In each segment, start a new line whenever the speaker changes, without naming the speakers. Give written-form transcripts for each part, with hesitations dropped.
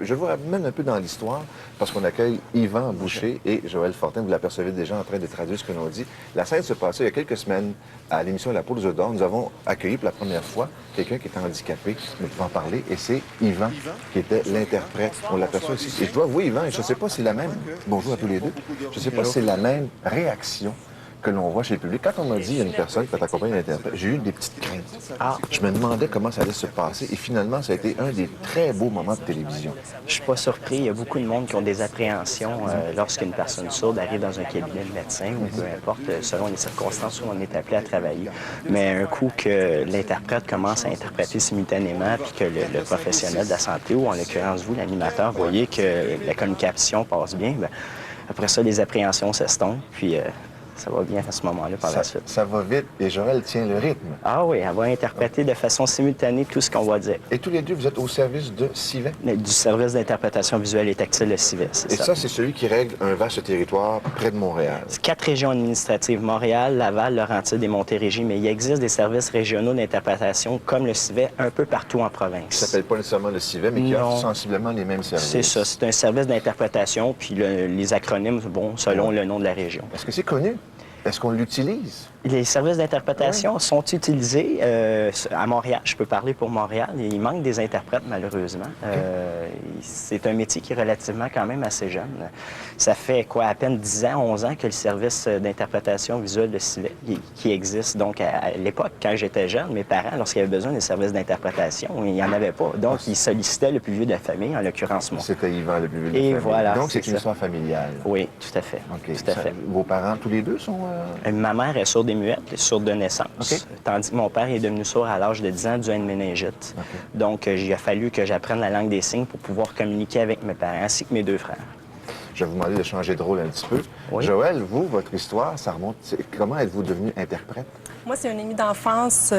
je vous ramène un peu dans l'histoire, parce qu'on accueille Yvan Boucher et Joël Fortin. Vous l'apercevez déjà en train de traduire ce que l'on dit. La scène se passait il y a quelques semaines à l'émission La Pause d'Or. Nous avons accueilli pour la première fois quelqu'un qui était handicapé. Nous pouvons en parler. Et c'est Yvan qui était l'interprète. On l'aperçoit ici. Et je dois avouer, Yvan, et je ne sais pas si c'est la même... Bonjour à tous les deux. Je ne sais pas si c'est la même réaction que l'on voit chez le public. Quand on m'a dit il y a une personne qui va t'accompagner l'interprète, j'ai eu des petites craintes. Je me demandais comment ça allait se passer et finalement, ça a été un des très beaux moments de télévision.
Je suis pas surpris. Il y a beaucoup de monde qui ont des appréhensions lorsqu'une personne sourde arrive dans un cabinet de médecin ou peu importe, selon les circonstances où on est appelé à travailler. Mais un coup que l'interprète commence à interpréter simultanément puis que le professionnel de la santé ou en l'occurrence vous, l'animateur, voyez que la communication passe bien, bien, après ça, les appréhensions s'estompent puis ça va bien à ce moment-là par la suite.
Ça va vite et Joël tient le rythme.
Ah oui, elle va interpréter de façon simultanée tout ce qu'on va dire.
Et tous les deux, vous êtes au service de Civet?
Du service d'interprétation visuelle et tactile de Civet, c'est ça.
Et ça, c'est celui qui règle un vaste territoire près de Montréal.
C'est 4 régions administratives, Montréal, Laval, Laurentides et Montérégie, mais il existe des services régionaux d'interprétation comme le Civet un peu partout en province.
Qui ne s'appelle pas nécessairement le Civet, mais qui offre sensiblement les mêmes services.
C'est ça, c'est un service d'interprétation, puis les acronymes, bon, selon le nom de la région.
Est-ce que c'est connu? Est-ce qu'on l'utilise?
Les services d'interprétation sont utilisés à Montréal. Je peux parler pour Montréal. Il manque des interprètes, malheureusement. C'est un métier qui est relativement quand même assez jeune. Ça fait quoi, à peine 10 ans, 11 ans que le service d'interprétation visuelle de Civet qui existe. Donc, à l'époque, quand j'étais jeune, mes parents, lorsqu'ils avaient besoin des services d'interprétation, il n'y en avait pas. Donc, ils sollicitaient le plus vieux de la famille, en l'occurrence moi.
C'était Yvan, le plus vieux de la famille.
Et voilà.
Donc, c'est une histoire familiale.
Oui, tout à fait.
OK.
Tout à fait.
Vos parents, tous les deux, sont...
Ma mère est sourde et muette, sourde de naissance, tandis que mon père est devenu sourd à l'âge de 10 ans dû à une méningite. Donc, il a fallu que j'apprenne la langue des signes pour pouvoir communiquer avec mes parents ainsi que mes 2 frères.
Je vais vous demander de changer de rôle un petit peu.
Oui.
Joël, vous, votre histoire, ça remonte... Comment êtes-vous devenu interprète?
Moi, c'est un ami d'enfance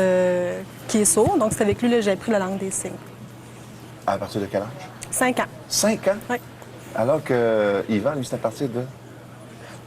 qui est sourd, donc c'est avec lui que j'ai appris la langue des signes.
À partir de quel âge?
5 ans.
5 ans?
Oui.
Alors que Yvan, lui, c'est à partir de...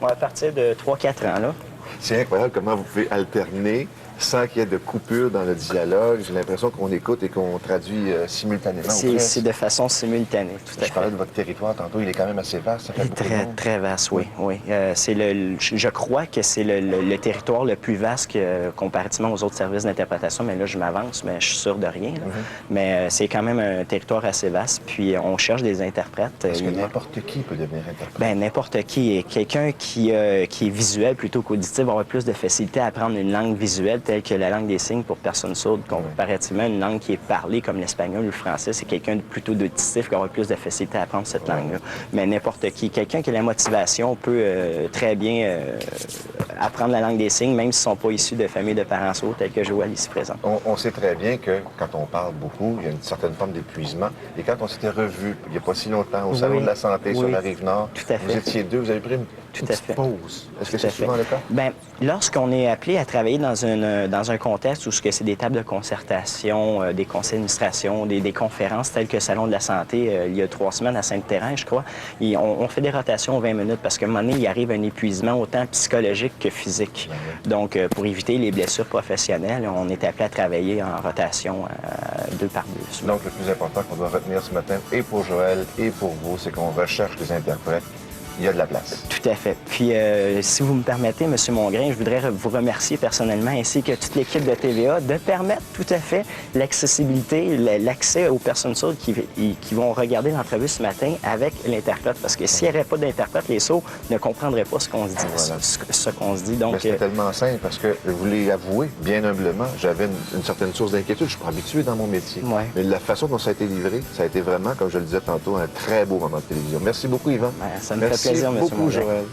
Bon, à partir de 3-4 ans, là.
C'est incroyable comment vous pouvez alterner sans qu'il y ait de coupure dans le dialogue. J'ai l'impression qu'on écoute et qu'on traduit simultanément.
C'est de façon simultanée, tout à fait.
Je parlais de votre territoire tantôt, il est quand même assez vaste. Ça fait beaucoup de monde.
Très vaste, oui. Je crois que c'est le territoire le plus vaste comparativement aux autres services d'interprétation, mais là, je m'avance, mais je suis sûr de rien. Mais c'est quand même un territoire assez vaste, puis on cherche des interprètes.
Est-ce que n'importe qui peut devenir interprète?
Bien, n'importe qui. Quelqu'un qui est visuel plutôt qu'auditif va avoir plus de facilité à apprendre une langue visuelle telle que la langue des signes pour personnes sourdes, comparativement à une langue qui est parlée comme l'espagnol ou le français. C'est quelqu'un de plutôt d'auditif qui va avoir plus de facilité à apprendre cette langue-là. Mais n'importe qui. Quelqu'un qui a la motivation peut très bien apprendre la langue des signes, même s'ils ne sont pas issus de familles de parents sourds tels que Joël ici présent.
On sait très bien que quand on parle beaucoup, il y a une certaine forme d'épuisement. Et quand on s'était revus, il n'y a pas si longtemps, au Salon de la Santé sur la Rive-Nord, vous étiez 2, vous avez pris une petite pause. Est-ce que c'est souvent le cas? Bien,
lorsqu'on est appelé à travailler dans un contexte où c'est des tables de concertation, des conseils d'administration, des conférences telles que le Salon de la Santé, il y a 3 semaines à Sainte-Thérèse, je crois, et on fait des rotations 20 minutes parce qu'à un moment donné, il arrive un épuisement autant psychologique que physique. Donc, pour éviter les blessures professionnelles, on est appelé à travailler en rotation 2 par 2.
Donc, le plus important qu'on doit retenir ce matin, et pour Joël et pour vous, c'est qu'on recherche des interprètes. Il y a de la place.
Tout à fait. Puis, si vous me permettez, M. Mongrain, je voudrais vous remercier personnellement, ainsi que toute l'équipe de TVA, de permettre tout à fait l'accessibilité, l'accès aux personnes sourdes qui vont regarder l'entrevue ce matin avec l'interprète. Parce que s'il n'y avait pas d'interprète, les sourds ne comprendraient pas ce qu'on se dit.
Voilà.
Ce qu'on se dit. Donc,
c'est tellement simple parce que, je vous l'ai avoué, bien humblement, j'avais une certaine source d'inquiétude. Je suis pas habitué dans mon métier. Mais la façon dont ça a été livré, ça a été vraiment, comme je le disais tantôt, un très beau moment de télévision. Merci beaucoup, Yvan.
Ça me fait plaisir, M.
Merci beaucoup, Joël.